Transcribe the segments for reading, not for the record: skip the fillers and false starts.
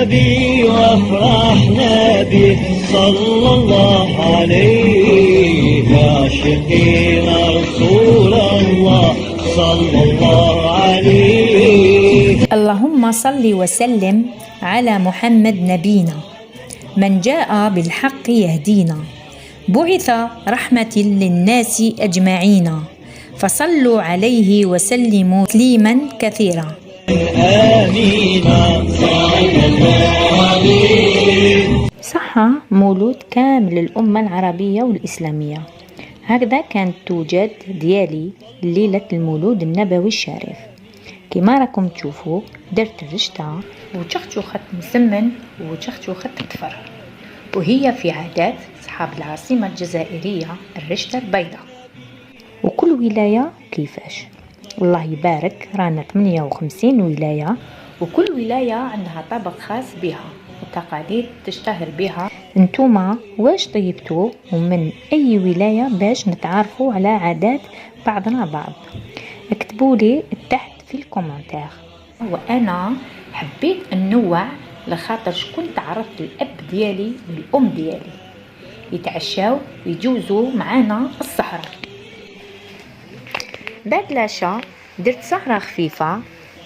بي وافرحنا بي صلى الله عليه عاشقين رسول الله صلى الله عليه. اللهم صل وسلم على محمد نبينا من جاء بالحق يهدينا، بعث رحمة للناس أجمعين، فصلوا عليه وسلموا تسليما كثيرا. آمين صلى الله عليه. صح مولود كامل الأمة العربية والإسلامية. هكذا كانت توجد ديالي ليلة المولود النبوي الشريف. كما راكم تشوفوا درت الرشتة وشخشوخة مسمن وشخشوخة تفر، وهي في عادات أصحاب العاصمة الجزائرية الرشتة البيضاء. وكل ولاية كيفاش، الله يبارك رانا 58 ولاية، وكل ولاية عندها طبق خاص بها وتقاليد تشتهر بها. انتوما واش طيبتوا ومن أي ولاية باش نتعرفوا على عادات بعضنا بعض؟ اكتبوا لي تحت في الكومنتار. وأنا حبيت النوع لخاطر شكون تعرفت الأب ديالي والأم ديالي يتعشاو ويجوزوا معانا السهرة. بعد العشاء درت سهرة خفيفة،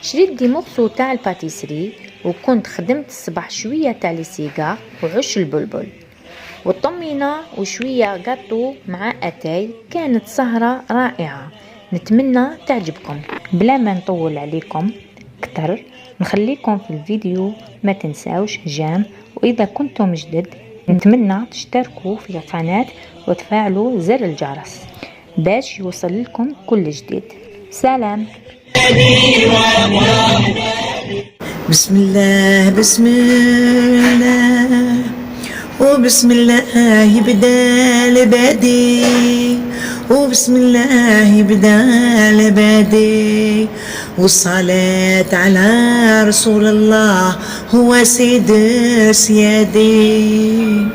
شريت دي مورسو تاع الباتيسري، وكنت خدمت الصباح شوية تاع ليسيغا وعش البلبل والطمينة وشوية غاتو مع أتاي. كانت سهرة رائعة، نتمنى تعجبكم. بلا ما نطول عليكم كتر نخليكم في الفيديو، ما تنساوش جام، وإذا كنتم جدد نتمنى تشتركوا في القناة وتفعلوا زر الجرس باش يوصل لكم كل جديد. سلام. بسم الله بسم الله وبسم الله بدا البادي، وبسم الله بدا البادي، والصلاة على رسول الله هو سيد سيادي.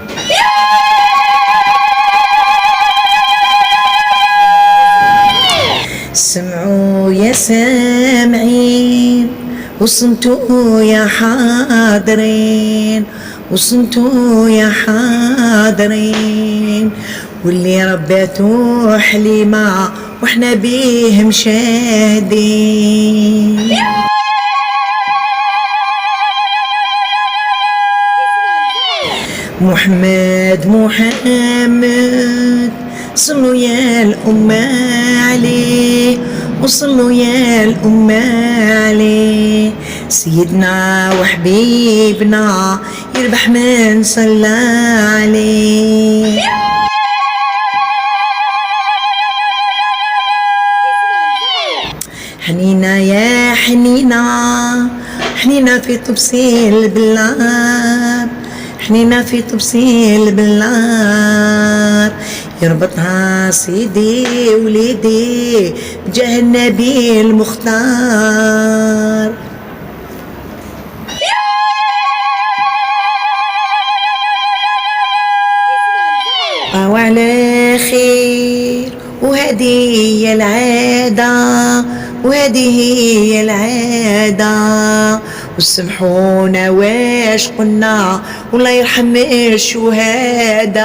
سمعوا يا سامعين وصمتوا يا حاضرين، وصمتوا يا حاضرين، واللي رباتو حليمة واحنا بيه مشاهدين. محمد محمد صلوا يا الأمة عليه، وصلوا يا الأمة عليه، سيدنا وحبيبنا يربح من صلى عليه. حنينة يا حنينة، حنينة في تبصيل البلاد، حنينة في تبصيل البلاد، يربطها سيدي وليدي بجاه النبي المختار. وعلى خير، وهذه هي العادة، وهذه هي العادة، وسمحونا واش قلنا والله يرحم الشهداء.